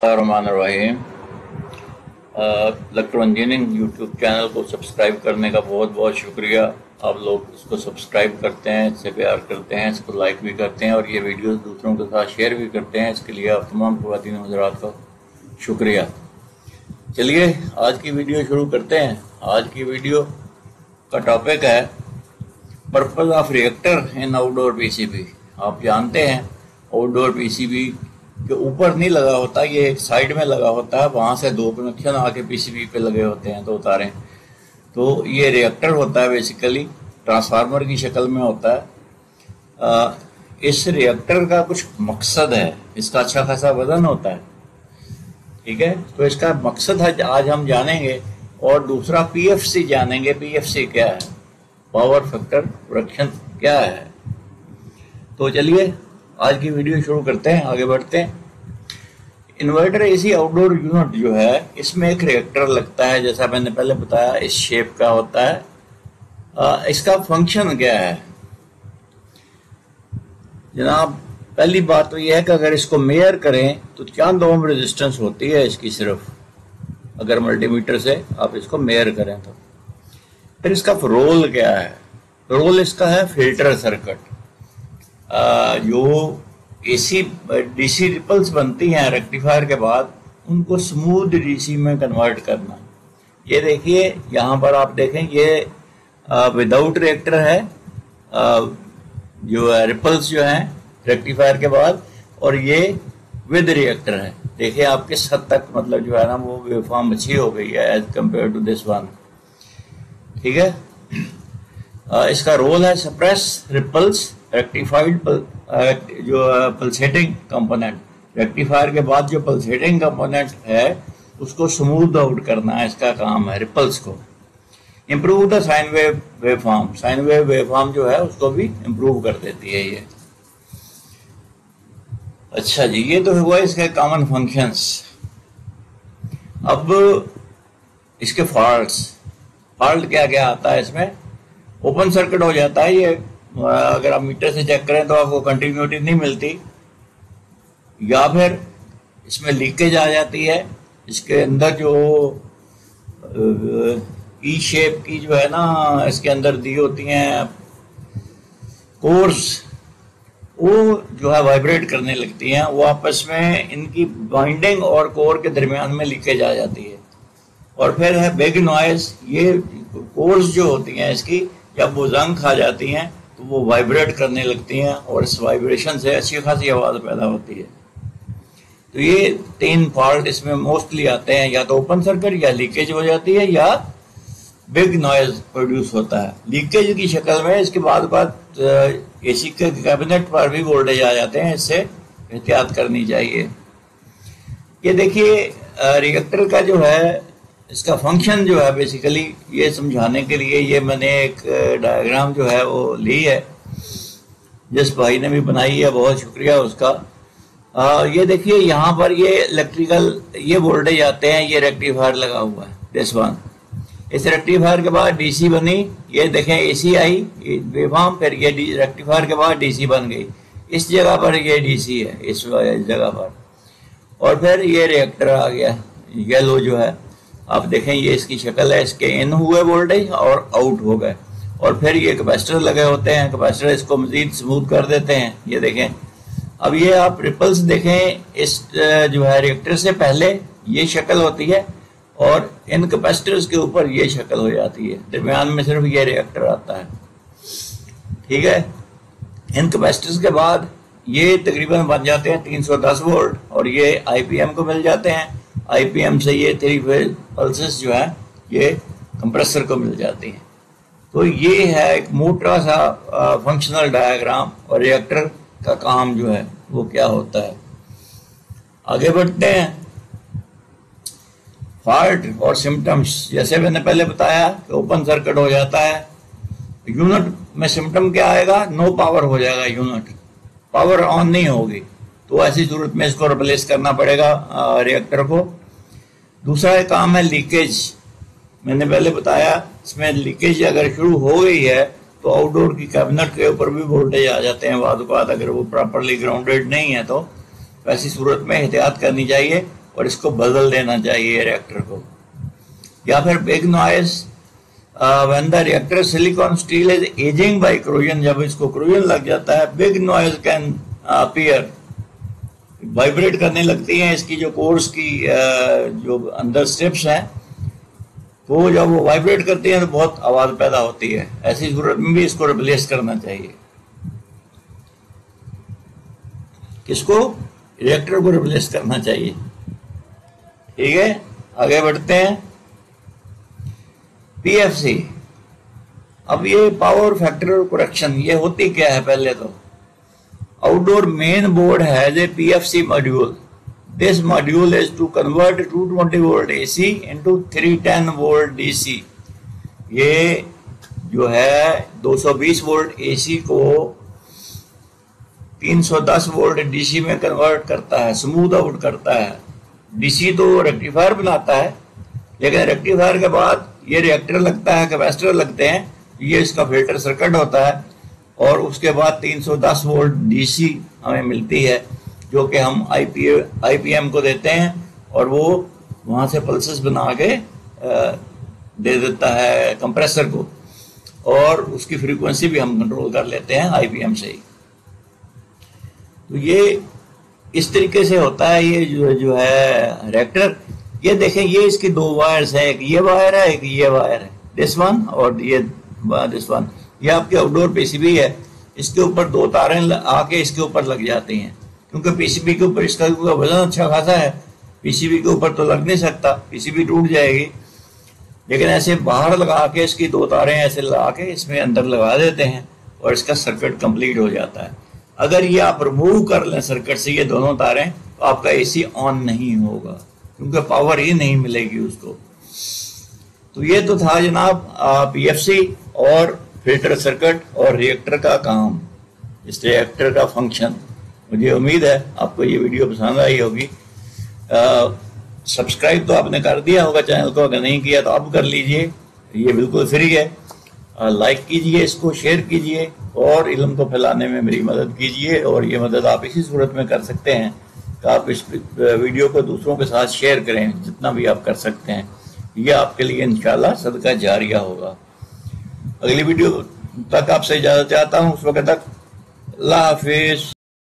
रहमान रहीम। Electro engineering YouTube channel को subscribe करने का बहुत बहुत शुक्रिया। आप लोग इसको सब्सक्राइब करते हैं, इससे प्यार करते हैं, इसको लाइक भी करते हैं और ये वीडियोस दूसरों के साथ शेयर भी करते हैं। इसके लिए आप तमाम ख़वातीन हज़रात का शुक्रिया। चलिए आज की वीडियो शुरू करते हैं। आज की वीडियो का टॉपिक है purpose of reactor in outdoor PCB. आप जानते हैं आउटडोर पीसीबी के ऊपर नहीं लगा होता, ये एक साइड में लगा होता है, वहाँ से दो कनेक्शन आके पीसीबी पे लगे होते हैं, दो तारें। तो ये रिएक्टर होता है, बेसिकली ट्रांसफार्मर की शक्ल में होता है। इस रिएक्टर का कुछ मकसद है, इसका अच्छा खासा वजन होता है, ठीक है। तो इसका मकसद है आज हम जानेंगे, और दूसरा पीएफसी जानेंगे। पीएफसी क्या है, पावर फैक्टर प्रोडक्शन क्या है। तो चलिए आज की वीडियो शुरू करते हैं, आगे बढ़ते हैं। इन्वर्टर एसी आउटडोर यूनिट जो है, इसमें एक रिएक्टर लगता है, जैसा मैंने पहले बताया, इस शेप का होता है। इसका फंक्शन क्या है जनाब? पहली बात तो यह है कि अगर इसको मेयर करें तो चंद ओम रेजिस्टेंस होती है इसकी, सिर्फ अगर मल्टीमीटर से आप इसको मेयर करें तो। फिर इसका रोल क्या है? रोल इसका है फिल्टर सर्किट। जो एसी डीसी रिपल्स बनती हैं रेक्टिफायर के बाद, उनको स्मूथ डीसी में कन्वर्ट करना। ये देखिए यहाँ पर आप देखें, ये विदाउट रिएक्टर है, जो रिपल्स जो हैं रेक्टिफायर के बाद, और ये विद रिएक्टर है। देखिए आप किस हद तक मतलब जो है ना वो वेवफॉर्म अच्छी हो गई है as compare to this one, ठीक है। इसका रोल है सप्रेस रिपल्स रेक्टिफाइड जो पल्सेटिंग कंपोनेंट, रेक्टिफायर के बाद जो पल्सेटिंग कंपोनेंट है उसको स्मूथ आउट करना है, इसका काम है रिपल्स को। Improve the sine wave waveform, sine wave waveform जो है उसको भी इम्प्रूव कर देती है ये। अच्छा जी, ये तो हुआ इसके कॉमन फंक्शंस। अब इसके फॉल्ट क्या क्या आता है इसमें? ओपन सर्किट हो जाता है ये, अगर आप मीटर से चेक करें तो आपको कंटिन्यूटी नहीं मिलती, या फिर इसमें लीकेज आ जाती है। इसके अंदर जो ई शेप की जो है ना इसके अंदर दी होती हैं कोर्स, वो जो है वाइब्रेट करने लगती हैं, वो आपस में इनकी बाइंडिंग और कोर के दरमियान में लीकेज आ जाती है। और फिर है बिग नॉइज। ये कोर्स जो होती हैं इसकी जब वो जंग खा जाती हैं तो वो वाइब्रेट करने लगती हैं, और इस वाइब्रेशन से अच्छी खासी आवाज़ पैदा होती है। तो ये तीन फॉल्ट इसमें मोस्टली आते हैं, या तो ओपन सर्किट, या लीकेज हो जाती है, या बिग नॉइज प्रोड्यूस होता है लीकेज की शक्ल में। इसके बाद एसी के कैबिनेट पर भी वोल्टेज आ जाते हैं, इससे एहतियात करनी चाहिए। ये देखिए रिएक्टर का जो है इसका फंक्शन जो है, बेसिकली ये समझाने के लिए ये मैंने एक डायग्राम जो है वो ली है, जिस भाई ने भी बनाई है बहुत शुक्रिया उसका। ये देखिए यहाँ पर ये इलेक्ट्रिकल ये वोल्टेज आते हैं, ये रेक्टिफायर लगा हुआ है दिस वन। इस रेक्टिफायर के बाद डीसी बनी, ये देखें एसी आई वेवफॉर्म, फिर ये रेक्टिफायर के बाद डीसी बन गई। इस जगह पर ये डीसी है, इस जगह पर, और फिर ये रिएक्टर आ गया येलो जो है। आप देखें ये इसकी शक्ल है, इसके इन हुए वोल्टेज और आउट हो गए, और फिर ये कैपेसिटर लगे होते हैं, कैपेसिटर इसको मजीद स्मूथ कर देते हैं। ये देखें, अब ये आप रिपल्स देखें, इस जो है रिएक्टर से पहले ये शक्ल होती है, और इन कैपेसिटर्स के ऊपर ये शक्ल हो जाती है, दरमियान में सिर्फ ये रिएक्टर आता है, ठीक है। इन कैपेसिटर्स के बाद ये तकरीबन बन जाते हैं 310 वोल्ट, और ये आईपीएम को मिल जाते हैं। आईपीएम से ये 3 फेज पल्सेस जो है ये कंप्रेसर को मिल जाती हैं। तो ये है एक मोटा सा फंक्शनल डायग्राम, और रिएक्टर का काम जो है वो क्या होता है। आगे बढ़ते हैं। फॉल्ट और सिम्टम्स, जैसे मैंने पहले बताया कि ओपन सर्किट हो जाता है यूनिट में, सिम्टम क्या आएगा? नो पावर हो जाएगा यूनिट, पावर ऑन नहीं होगी। तो ऐसी सूरत में इसको रिप्लेस करना पड़ेगा रिएक्टर को। दूसरा काम है लीकेज। मैंने पहले बताया इसमें लीकेज अगर शुरू हो गई है तो आउटडोर की कैबिनेट के ऊपर भी वोल्टेज आ जाते हैं बाद, अगर वो प्रॉपरली ग्राउंडेड नहीं है तो। ऐसी सूरत में एहतियात करनी चाहिए اور اس کو بدل دینا چاہیے ریئیکٹر کو. یا پھر big noise when the reactor silicon steel is aging by corrosion, جب اس کو corrosion لگ جاتا ہے big noise can appear, vibrate کرنے لگتی ہیں اس کی جو کورس کی جو اندر سٹرپس ہیں وہ جب وہ وائبریٹ کرتی ہیں تو بہت آواز پیدا ہوتی ہے. ایسی صورت میں بھی اس کو ریپلیس کرنا چاہیے. کس کو؟ ریئیکٹر کو ریپلیس کرنا چاہیے. ٹھیک ہے, آگے بڑھتے ہیں. P F C. اب یہ پاور فیکٹر کریکشن یہ ہوتی کیا ہے؟ پہلے تو outdoor main board has a P F C module. This module is to convert 220 volt A C into 310 volt D C. یہ جو ہے 220 وولٹ اے سی کو 310 وولٹ ڈی سی میں کنورٹ کرتا ہے, اسموتھ آؤٹ کرتا ہے. ڈی سی تو ریکٹیفائر بناتا ہے, لیکن ریکٹیفائر کے بعد یہ ریئیکٹر لگتا ہے, کیپیسٹر لگتے ہیں, یہ اس کا فلٹر سرکٹ ہوتا ہے, اور اس کے بعد 310 وولٹ ڈی سی ہمیں ملتی ہے جو کہ ہم آئی پی ایم کو دیتے ہیں, اور وہ وہاں سے پلسز بنا کے دے دیتا ہے کمپریسر کو, اور اس کی فریکوینسی بھی ہم کنٹرول کر لیتے ہیں آئی پی ایم سے ہی. تو یہ اس طریقے سے ہوتا ہے. یہ جو ہے ریئیکٹر, یہ دیکھیں یہ اس کی 2 وائرز ہیں, ایک یہ وائر ہے ایک یہ وائر ہے, دس ون اور یہ دس ون. یہ آپ کے آؤٹ ڈور پی سی بی ہے, اس کے اوپر 2 تاریں آ کے اس کے اوپر لگ جاتی ہیں, کیونکہ پی سی بی کے اوپر اس کا وزن اچھا خاصا ہے, پی سی بی کے اوپر تو لگ نہیں سکتا, پی سی بی ٹوٹ جائے گی. لیکن ایسے باہر لگا کے اس کی 2 تاریں ایسے لگا کے اس میں اندر لگا دیتے ہیں, اور اس کا سرکٹ کمپلیٹ ہو جاتا ہے. اگر یہ آپ ریموو کر لیں سرکٹ سے یہ دونوں تاریں, تو آپ کا اے سی آن نہیں ہوگا, کیونکہ پاور ہی نہیں ملے گی اس کو. تو یہ تو تھا جناب پی ایف سی اور فلٹر سرکٹ اور ریئیکٹر کا کام, اس ریئیکٹر کا فنکشن. مجھے امید ہے آپ کو یہ ویڈیو پسند آئی ہوگی. سبسکرائب تو آپ نے کر دیا ہوگا چینل کو, اگر نہیں کیا تو اب کر لیجئے, یہ بالکل فری ہے. لائک کیجئے, اس کو شیئر کیجئے, اور علم کو پھیلانے میں میری مدد کیجئے. اور یہ مدد آپ اسی صورت میں کر سکتے ہیں کہ آپ اس ویڈیو کو دوسروں کے ساتھ شیئر کریں, جتنا بھی آپ کر سکتے ہیں. یہ آپ کے لیے انشاءاللہ صدقہ جاریہ ہوگا. اگلی ویڈیو تک آپ سے اجازت چاہتا ہوں, اس وقت تک اللہ حافظ.